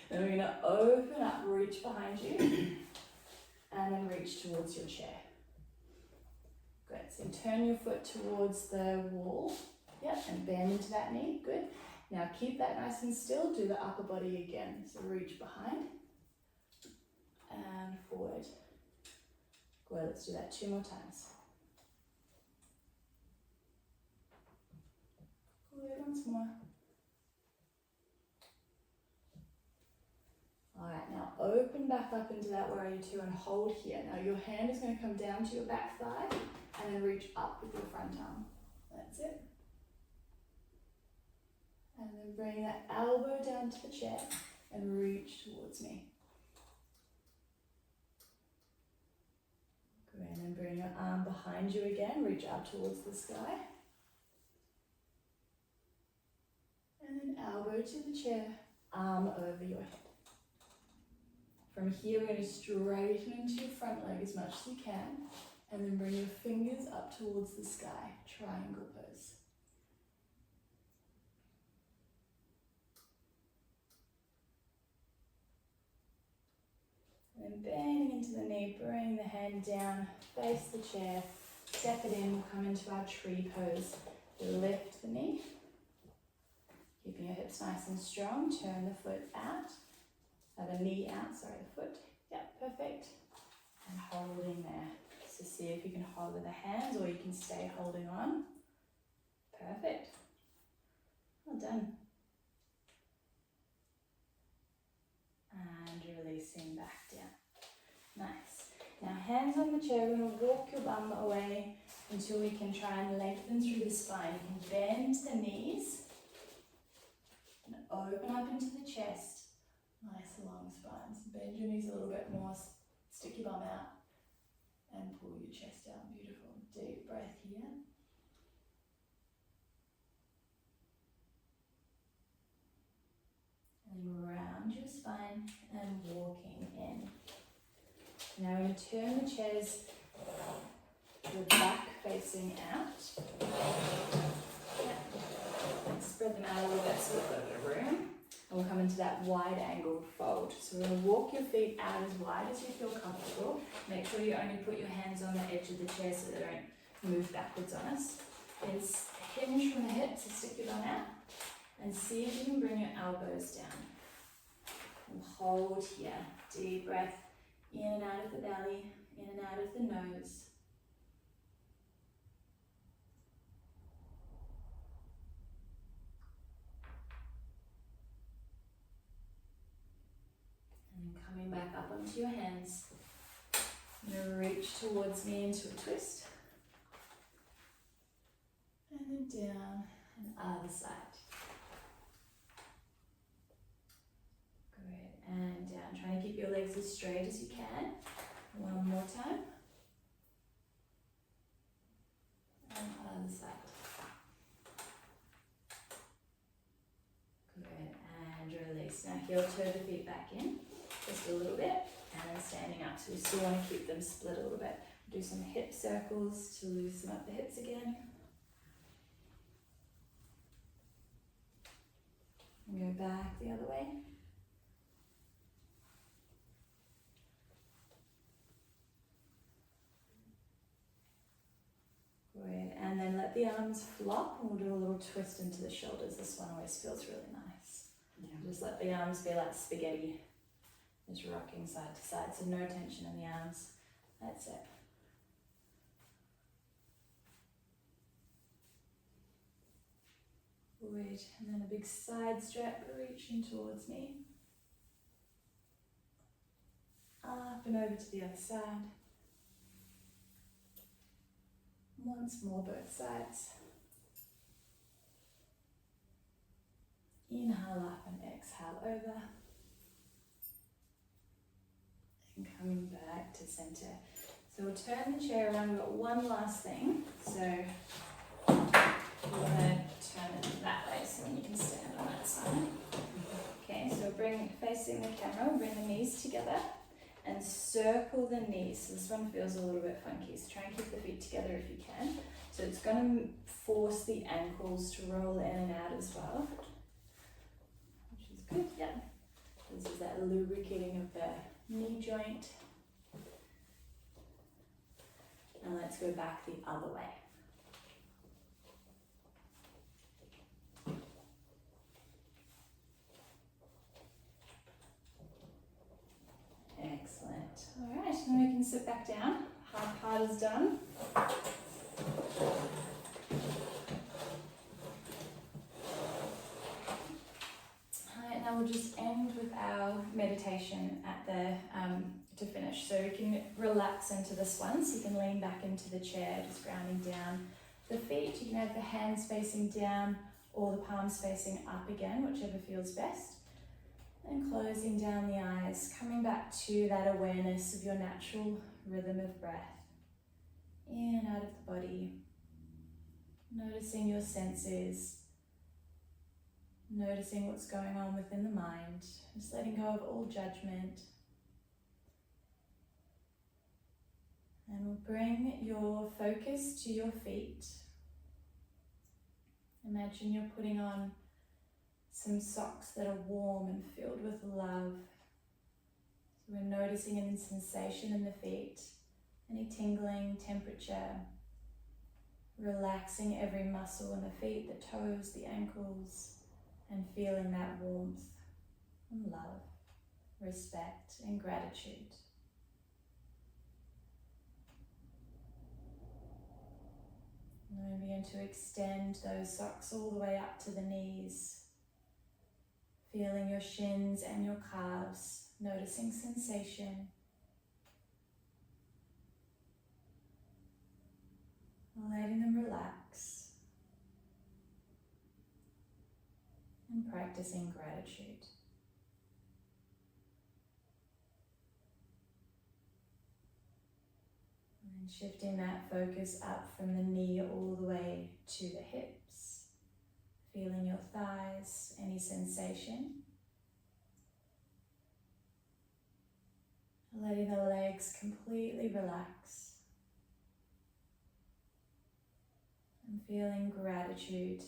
Then we're going to open up, reach behind you. And then reach towards your chair. Good, so turn your foot towards the wall. Yep, and bend into that knee, good. Now keep that nice and still, do the upper body again. So reach behind and forward. Good, let's do that 2 more times. Good, once more. Alright, now open back up into that warrior 2 and hold here. Now your hand is going to come down to your back thigh and then reach up with your front arm. That's it. And then then bring that elbow down to the chair and reach towards me. Good, and then bring your arm behind you again, reach out towards the sky. And then elbow to the chair, arm over your head. From here, we're going to straighten into your front leg as much as you can, and then bring your fingers up towards the sky, triangle pose. And then bending into the knee, bring the hand down, face the chair, step it in, we'll come into our tree pose. Lift the knee, keeping your hips nice and strong, turn the foot out, the knee out, sorry, the foot, yep, perfect. And holding there, so see if you can hold with the hands or you can stay holding on. Perfect, well done. And releasing back down. Nice. Now hands on the chair, we're going to walk your bum away until we can try and lengthen through the spine. You can bend the knees and open up into the chest. Nice long spines. Bend your knees a little bit more, stick your bum out and pull your chest down. Beautiful. Deep breath here. And round your spine and walking in. Now we're going to turn the chairs, your back facing out. And spread them out a little bit so we've got a bit of room. And we'll come into that wide angled fold. So we're going to walk your feet out as wide as you feel comfortable. Make sure you only put your hands on the edge of the chair so they don't move backwards on us. Then hinge from the hips, so stick your bum out. And see if you can bring your elbows down. And hold here. Deep breath in and out of the belly, in and out of the nose. And then coming back up onto your hands. I'm going to reach towards me into a twist. And then down and other side. And down. Try and keep your legs as straight as you can. One more time. And other side. Good. And release. Now heel toe the feet back in. Just a little bit. And then standing up. So we still want to keep them split a little bit. Do some hip circles to loosen up the hips again. And go back the other way. Good, and then let the arms flop and we'll do a little twist into the shoulders. This one always feels really nice. Yeah. Just let the arms be like spaghetti, just rocking side to side, so no tension in the arms. That's it. Good, and then a big side stretch, reaching towards me. Up and over to the other side. Once more, both sides. Inhale up and exhale over. And coming back to center. So we'll turn the chair around. We've got one last thing. So we're going to turn it that way so then you can stand on that side. Okay, so facing the camera, bring the knees together. And circle the knees. So this one feels a little bit funky, so try and keep the feet together if you can. So it's going to force the ankles to roll in and out as well, which is good, yeah. This is that lubricating of the knee joint. And let's go back the other way. Excellent. All right, now we can sit back down. Hard part is done. All right, now we'll just end with our meditation at the to finish. So we can relax into this one. So you can lean back into the chair, just grounding down the feet. You can have the hands facing down or the palms facing up again, whichever feels best. And closing down the eyes, coming back to that awareness of your natural rhythm of breath. In and out of the body. Noticing your senses. Noticing what's going on within the mind. Just letting go of all judgment. And we'll bring your focus to your feet. Imagine you're putting on some socks that are warm and filled with love. So we're noticing any sensation in the feet, any tingling, temperature, relaxing every muscle in the feet, the toes, the ankles, and feeling that warmth and love, respect and gratitude. And then begin to extend those socks all the way up to the knees. Feeling your shins and your calves, noticing sensation. Letting them relax. And practicing gratitude. And shifting that focus up from the knee all the way to the hips. Feeling your thighs, any sensation. Letting the legs completely relax. And feeling gratitude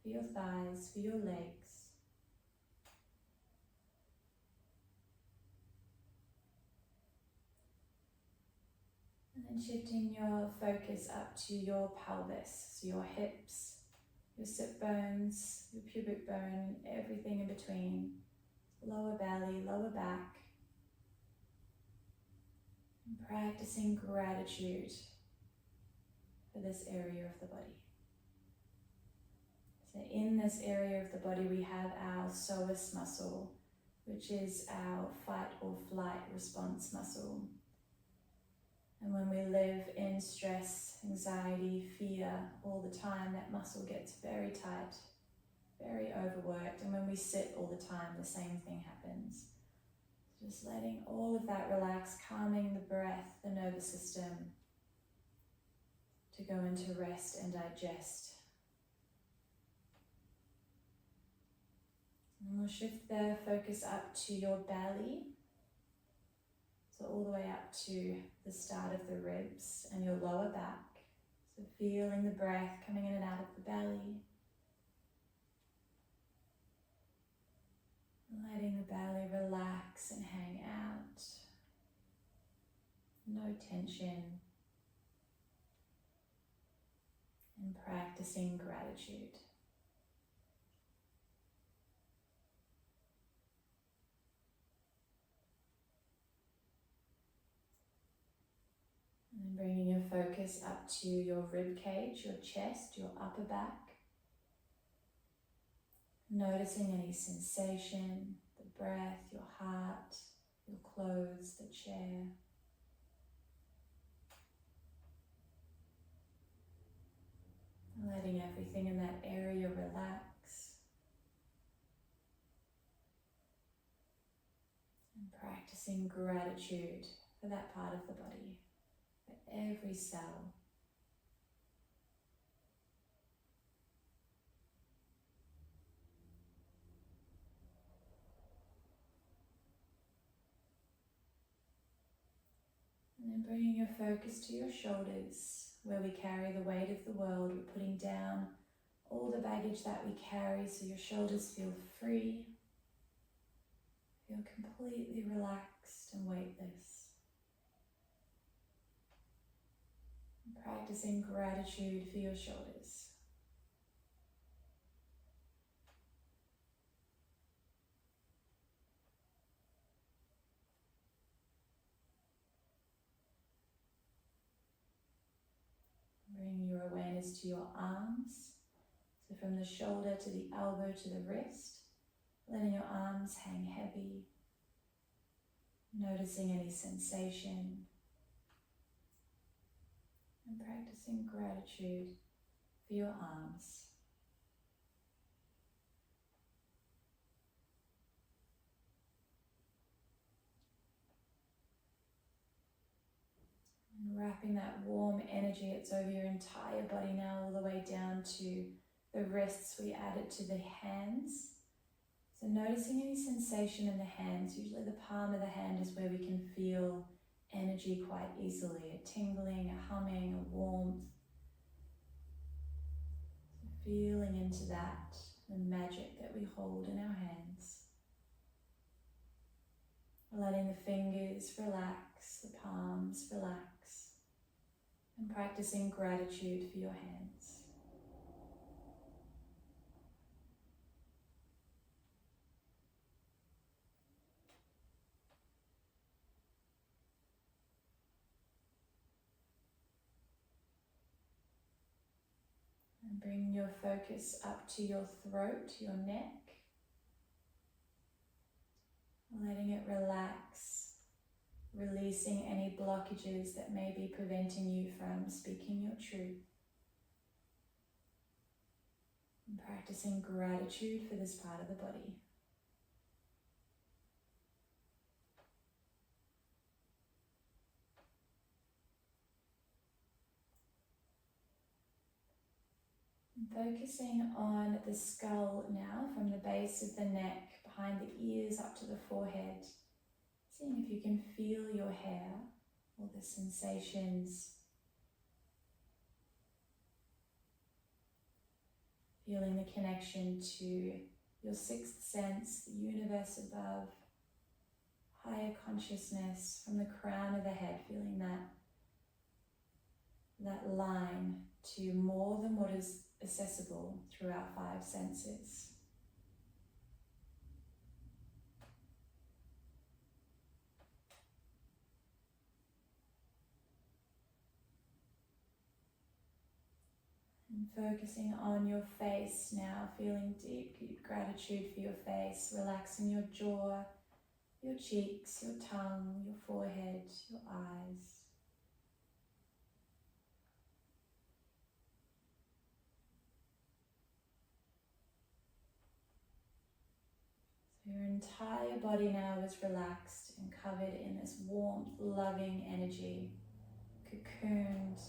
for your thighs, for your legs. And then shifting your focus up to your pelvis, so your hips, your sit bones, your pubic bone, everything in between, lower belly, lower back, and practicing gratitude for this area of the body. So in this area of the body we have our psoas muscle, which is our fight or flight response muscle. And when we live in stress, anxiety, fear all the time, that muscle gets very tight, very overworked. And when we sit all the time, the same thing happens. Just letting all of that relax, calming the breath, the nervous system, to go into rest and digest. And we'll shift the focus up to your belly. So all the way up to the start of the ribs and your lower back. So feeling the breath coming in and out of the belly. Letting the belly relax and hang out. No tension. And practicing gratitude. And bringing your focus up to your rib cage, your chest, your upper back. Noticing any sensation, the breath, your heart, your clothes, the chair. Letting everything in that area relax. And practicing gratitude for that part of the body. Every cell. And then bringing your focus to your shoulders, where we carry the weight of the world. We're putting down all the baggage that we carry so your shoulders feel free, feel completely relaxed and weightless. Practicing gratitude for your shoulders. Bring your awareness to your arms. So from the shoulder to the elbow to the wrist, letting your arms hang heavy. Noticing any sensation. And practicing gratitude for your arms. wrapping that warm energy, it's over your entire body now, all the way down to the wrists. We add it to the hands. So noticing any sensation in the hands, usually the palm of the hand is where we can feel energy quite easily, a tingling, a humming, a warmth. So feeling into that, the magic that we hold in our hands. Letting the fingers relax, the palms relax, and practicing gratitude for your hands. And bring your focus up to your throat, your neck. Letting it relax, releasing any blockages that may be preventing you from speaking your truth. And practicing gratitude for this part of the body. Focusing on the skull now, from the base of the neck, behind the ears up to the forehead. Seeing if you can feel your hair, all the sensations. Feeling the connection to your sixth sense, the universe above, higher consciousness from the crown of the head, feeling that line to more than what is accessible through our five senses. And focusing on your face now, feeling deep, deep gratitude for your face, relaxing your jaw, your cheeks, your tongue, your forehead, your eyes. Your entire body now is relaxed and covered in this warmth, loving energy, cocooned,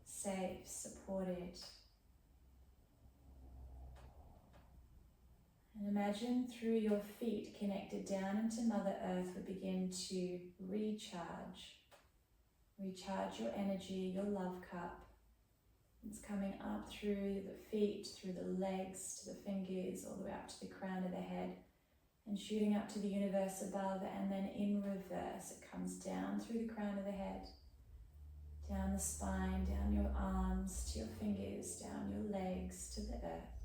safe, supported. And imagine through your feet connected down into Mother Earth, we begin to recharge. Recharge your energy, your love cup. It's coming up through the feet, through the legs, to the fingers, all the way up to the crown of the head. And shooting up to the universe above, and then in reverse, it comes down through the crown of the head, down the spine, down your arms, to your fingers, down your legs, to the earth.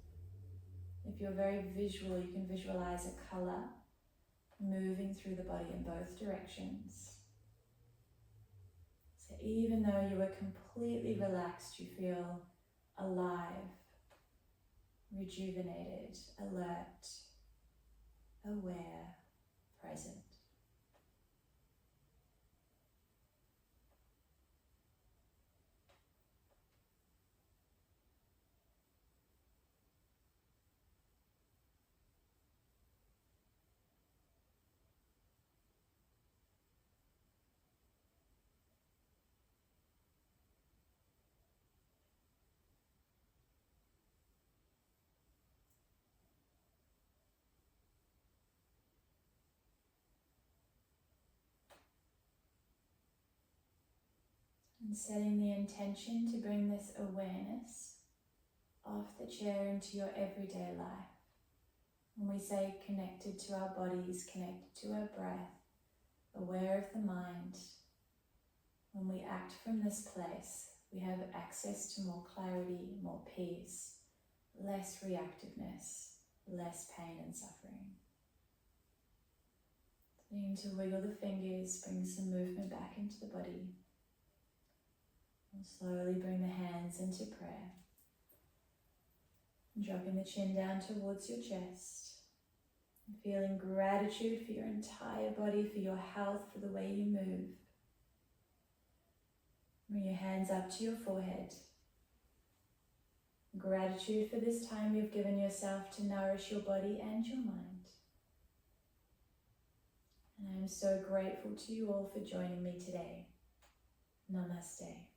If you're very visual, you can visualize a color moving through the body in both directions. So even though you are completely relaxed, you feel alive, rejuvenated, alert, aware, present. And setting the intention to bring this awareness off the chair into your everyday life. When we say connected to our bodies, connected to our breath, aware of the mind, when we act from this place, we have access to more clarity, more peace, less reactiveness, less pain and suffering. Beginning to wiggle the fingers, bring some movement back into the body. And slowly bring the hands into prayer. And dropping the chin down towards your chest. And feeling gratitude for your entire body, for your health, for the way you move. Bring your hands up to your forehead. Gratitude for this time you've given yourself to nourish your body and your mind. And I am so grateful to you all for joining me today. Namaste.